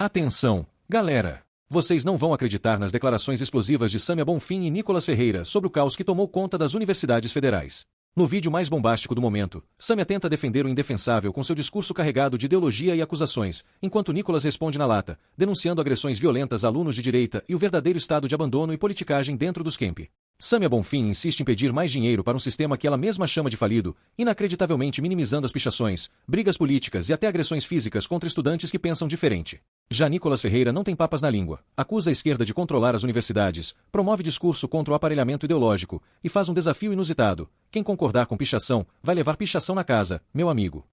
Atenção, galera! Vocês não vão acreditar nas declarações explosivas de Sâmia Bonfim e Nicolas Ferreira sobre o caos que tomou conta das universidades federais. No vídeo mais bombástico do momento, Sâmia tenta defender o indefensável com seu discurso carregado de ideologia e acusações, enquanto Nicolas responde na lata, denunciando agressões violentas a alunos de direita e o verdadeiro estado de abandono e politicagem dentro dos campi. Sâmia Bonfim insiste em pedir mais dinheiro para um sistema que ela mesma chama de falido, inacreditavelmente minimizando as pichações, brigas políticas e até agressões físicas contra estudantes que pensam diferente. Já Nicolas Ferreira não tem papas na língua, acusa a esquerda de controlar as universidades, promove discurso contra o aparelhamento ideológico e faz um desafio inusitado: quem concordar com pichação, vai levar pichação na casa, meu amigo.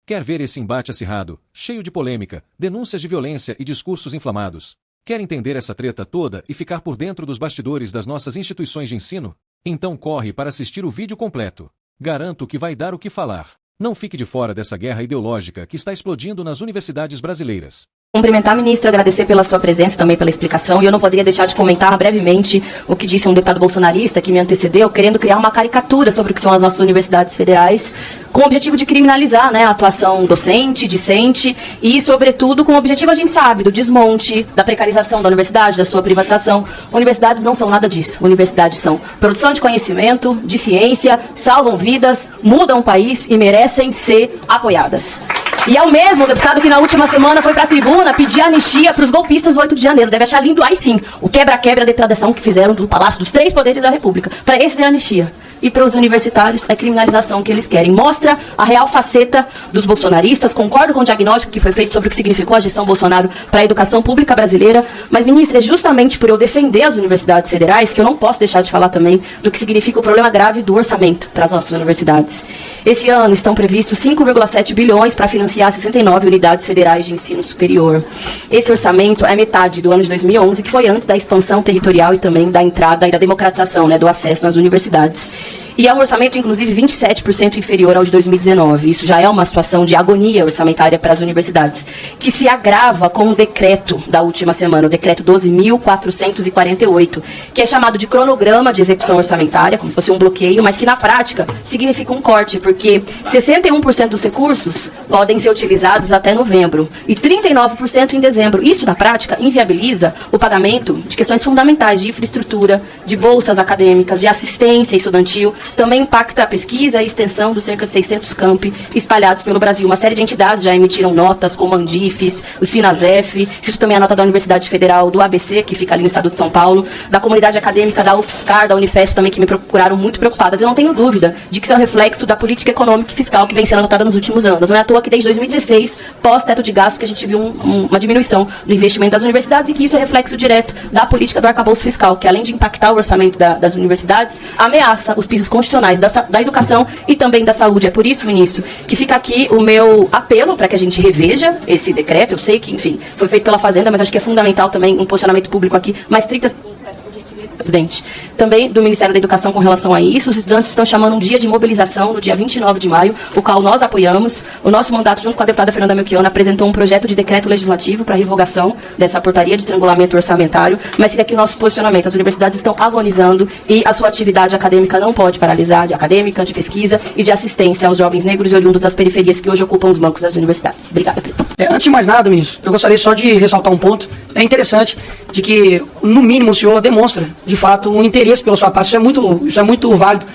Quer ver esse embate acirrado, cheio de polêmica, denúncias de violência e discursos inflamados? Quer entender essa treta toda e ficar por dentro dos bastidores das nossas instituições de ensino? Então corre para assistir o vídeo completo. Garanto que vai dar o que falar. Não fique de fora dessa guerra ideológica que está explodindo nas universidades brasileiras. Cumprimentar a ministra, agradecer pela sua presença e também pela explicação, e eu não poderia deixar de comentar brevemente o que disse um deputado bolsonarista que me antecedeu, querendo criar uma caricatura sobre o que são as nossas universidades federais, com o objetivo de criminalizar, a atuação docente, discente, e, sobretudo, com o objetivo, a gente sabe, do desmonte, da precarização da universidade, da sua privatização. Universidades não são nada disso. Universidades são produção de conhecimento, de ciência, salvam vidas, mudam o país e merecem ser apoiadas. E é o mesmo deputado que na última semana foi para a tribuna pedir anistia para os golpistas do 8 de janeiro. Deve achar lindo, aí sim, o quebra-quebra, a depredação que fizeram do Palácio dos Três Poderes da República. Para esses é anistia. E para os universitários é criminalização que eles querem. Mostra a real faceta dos bolsonaristas. Concordo com o diagnóstico que foi feito sobre o que significou a gestão Bolsonaro para a educação pública brasileira. Mas, ministra, é justamente por eu defender as universidades federais que eu não posso deixar de falar também do que significa o problema grave do orçamento para as nossas universidades. Esse ano estão previstos 5,7 bilhões para financiar 69 unidades federais de ensino superior. Esse orçamento é metade do ano de 2011, que foi antes da expansão territorial e também da entrada e da democratização, do acesso nas universidades. E é um orçamento, inclusive, 27% inferior ao de 2019. Isso já é uma situação de agonia orçamentária para as universidades, que se agrava com o decreto da última semana, o decreto 12.448, que é chamado de cronograma de execução orçamentária, como se fosse um bloqueio, mas que na prática significa um corte, porque 61% dos recursos podem ser utilizados até novembro e 39% em dezembro. Isso, na prática, inviabiliza o pagamento de questões fundamentais de infraestrutura, de bolsas acadêmicas, de assistência estudantil. Também impacta a pesquisa e extensão dos cerca de 600 campi espalhados pelo Brasil. Uma série de entidades já emitiram notas, como a Andifes, o Sinasef, isso também é a nota da Universidade Federal do ABC, que fica ali no estado de São Paulo, da comunidade acadêmica da UFSCar, da Unifesp também, que me procuraram muito preocupadas. Eu não tenho dúvida de que isso é um reflexo da política econômica e fiscal que vem sendo adotada nos últimos anos. Não é à toa que desde 2016, pós-teto de gastos, que a gente viu uma diminuição do investimento das universidades e que isso é reflexo direto da política do arcabouço fiscal, que além de impactar o orçamento das universidades, ameaça os pisos constitucionais da educação e também da saúde. É por isso, ministro, que fica aqui o meu apelo para que a gente reveja esse decreto. Eu sei que, enfim, foi feito pela Fazenda, mas acho que é fundamental também um posicionamento público aqui. Mais 30 segundos, peço por gentileza, presidente. Também do Ministério da Educação com relação a isso. Os estudantes estão chamando um dia de mobilização no dia 29 de maio, o qual nós apoiamos. O nosso mandato, junto com a deputada Fernanda Melchiona, apresentou um projeto de decreto legislativo para a revogação dessa portaria de estrangulamento orçamentário, mas fica aqui o nosso posicionamento. As universidades estão agonizando e a sua atividade acadêmica não pode paralisar, de acadêmica, de pesquisa e de assistência aos jovens negros e oriundos das periferias que hoje ocupam os bancos das universidades. Obrigada, presidente. Antes de mais nada, ministro, eu gostaria só de ressaltar um ponto. É interessante de que, no mínimo, o senhor demonstra, de fato, um interesse pela sua pasta. Isso é muito válido,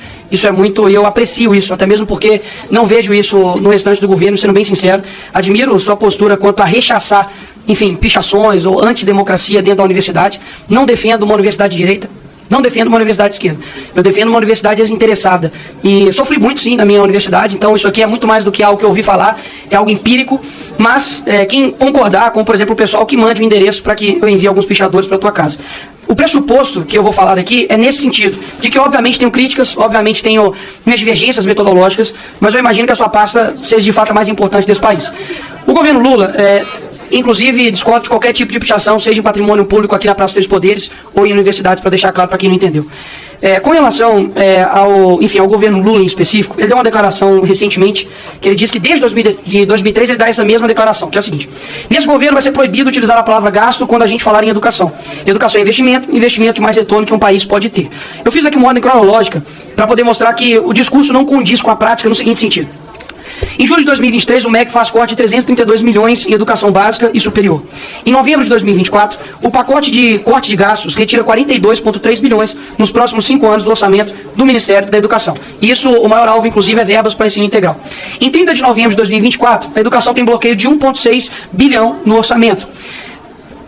eu aprecio isso, até mesmo porque não vejo isso no restante do governo, sendo bem sincero. Admiro sua postura quanto a rechaçar, enfim, pichações ou antidemocracia dentro da universidade. Não defendo uma universidade de direita, não defendo uma universidade de esquerda. Eu defendo uma universidade desinteressada. E sofri muito, sim, na minha universidade, então isso aqui é muito mais do que algo que eu ouvi falar, é algo empírico, mas quem concordar com, por exemplo, o pessoal que mande o endereço para que eu envie alguns pichadores para a tua casa. O pressuposto que eu vou falar aqui é nesse sentido, de que obviamente tenho críticas, obviamente tenho minhas divergências metodológicas, mas eu imagino que a sua pasta seja de fato a mais importante desse país. O governo Lula, inclusive, discorda de qualquer tipo de pichação, seja em patrimônio público aqui na Praça dos Três Poderes ou em universidades, para deixar claro para quem não entendeu. Com relação ao governo Lula em específico, ele deu uma declaração recentemente, que ele diz que desde 2003 ele dá essa mesma declaração, que é a seguinte: nesse governo vai ser proibido utilizar a palavra gasto quando a gente falar em educação. Educação é investimento de mais retorno que um país pode ter. Eu fiz aqui uma ordem cronológica para poder mostrar que o discurso não condiz com a prática no seguinte sentido. Em julho de 2023, o MEC faz corte de 332 milhões em educação básica e superior. Em novembro de 2024, o pacote de corte de gastos retira 42,3 bilhões nos próximos 5 anos do orçamento do Ministério da Educação. Isso, o maior alvo, inclusive, é verbas para ensino integral. Em 30 de novembro de 2024, a educação tem bloqueio de 1,6 bilhão no orçamento.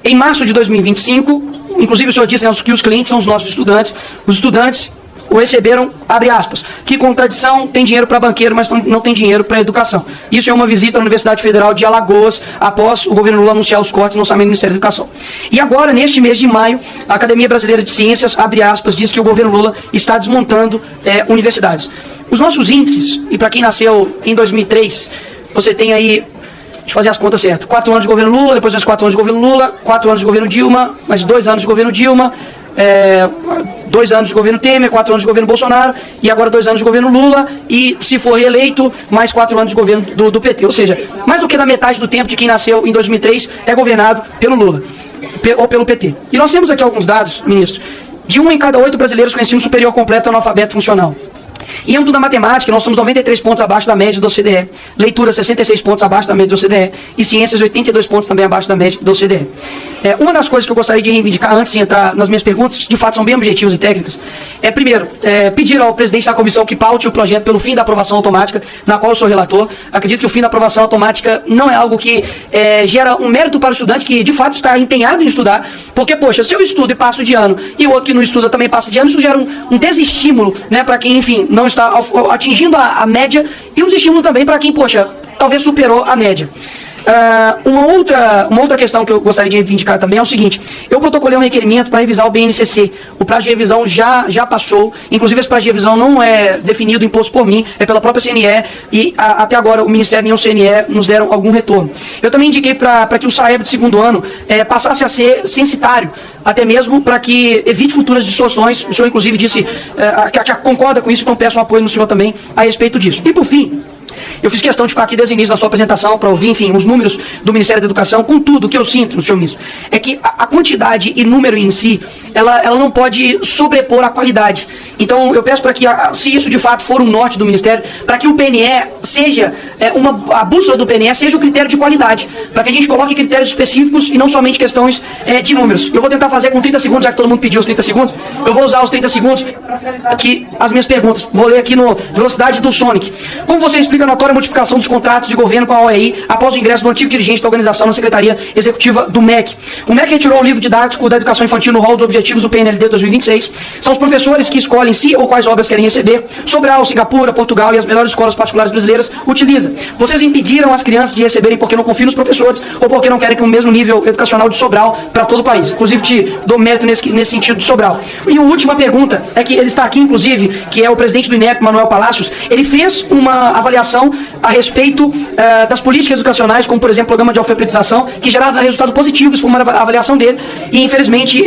Em março de 2025, inclusive o senhor disse que os clientes são os nossos estudantes, os estudantes o receberam, abre aspas, que contradição, tem dinheiro para banqueiro, mas não tem dinheiro para educação. Isso é uma visita à Universidade Federal de Alagoas, após o governo Lula anunciar os cortes no orçamento do Ministério da Educação. E agora, neste mês de maio, a Academia Brasileira de Ciências, abre aspas, diz que o governo Lula está desmontando universidades. Os nossos índices, e para quem nasceu em 2003, você tem aí, deixa eu fazer as contas certas, 4 anos de governo Lula, depois mais 4 anos de governo Lula, 4 anos de governo Dilma, mais 2 anos de governo Dilma, 2 anos de governo Temer, 4 anos de governo Bolsonaro, e agora 2 anos de governo Lula, e se for reeleito, mais 4 anos de governo do PT. Ou seja, mais do que da metade do tempo de quem nasceu em 2003 é governado pelo Lula, ou pelo PT. E nós temos aqui alguns dados, ministro, de 1 em cada 8 brasileiros com ensino superior completo analfabeto funcional. Em âmbito da matemática, nós somos 93 pontos abaixo da média da OCDE, leitura 66 pontos abaixo da média da OCDE e ciências 82 pontos também abaixo da média da OCDE. Uma das coisas que eu gostaria de reivindicar antes de entrar nas minhas perguntas, que de fato são bem objetivas e técnicas, primeiro, pedir ao presidente da comissão que paute o projeto pelo fim da aprovação automática, na qual eu sou relator. Acredito que o fim da aprovação automática não é algo que gera um mérito para o estudante que de fato está empenhado em estudar, porque, poxa, se eu estudo e passo de ano e o outro que não estuda também passa de ano, isso gera um desestímulo, né, para quem, enfim, não está atingindo a média, e um desestímulo também para quem, poxa, talvez superou a média. Uma outra questão que eu gostaria de reivindicar também é o seguinte: eu protocolei um requerimento para revisar o BNCC. O prazo de revisão já passou, inclusive esse prazo de revisão não é definido, imposto por mim, é pela própria CNE, e até agora o Ministério e o CNE nos deram algum retorno. Eu também indiquei para que o SAEB de segundo ano passasse a ser censitário, até mesmo para que evite futuras distorções. O senhor inclusive disse que concorda com isso, então peço um apoio no senhor também a respeito disso. E por fim, eu fiz questão de ficar aqui desde o início da sua apresentação para ouvir, enfim, os números do Ministério da Educação. Contudo, o que eu sinto, senhor ministro, é que a quantidade e número em si, ela não pode sobrepor a qualidade. Então, eu peço para que, se isso de fato for um norte do Ministério, para que o PNE seja, a bússola do PNE seja o critério de qualidade, para que a gente coloque critérios específicos e não somente questões de números. Eu vou tentar fazer com 30 segundos, já que todo mundo pediu os 30 segundos, eu vou usar os 30 segundos para finalizar aqui as minhas perguntas. Vou ler aqui no velocidade do Sonic. Como você explica a notória modificação dos contratos de governo com a OEI após o ingresso do antigo dirigente da organização na Secretaria Executiva do MEC? O MEC retirou o livro didático da educação infantil no rol dos objetivos do PNLD 2026. São os professores que escolhem se ou quais obras querem receber. Sobral, Singapura, Portugal e as melhores escolas particulares brasileiras utilizam. Vocês impediram as crianças de receberem porque não confiam nos professores ou porque não querem que o mesmo nível educacional de Sobral para todo o país. Inclusive, te dou mérito nesse sentido de Sobral. E a última pergunta é que ele está aqui, inclusive, que é o presidente do INEP, Manuel Palacios. Ele fez uma avaliação a respeito das políticas educacionais, como, por exemplo, o programa de alfabetização, que gerava resultados positivos, foi uma avaliação dele, e, infelizmente,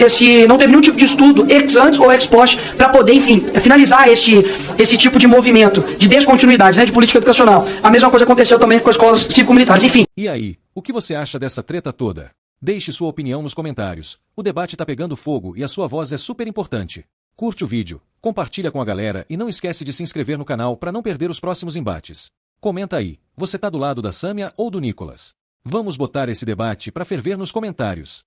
não teve nenhum tipo de estudo ex ante ou ex post para poder, enfim, finalizar esse tipo de movimento de descontinuidade, né, de política educacional. A mesma coisa aconteceu também com as escolas cívico-militares, enfim. E aí, o que você acha dessa treta toda? Deixe sua opinião nos comentários. O debate tá pegando fogo e a sua voz é super importante. Curte o vídeo, compartilha com a galera e não esquece de se inscrever no canal para não perder os próximos embates. Comenta aí, você tá do lado da Sâmia ou do Nicolas? Vamos botar esse debate para ferver nos comentários.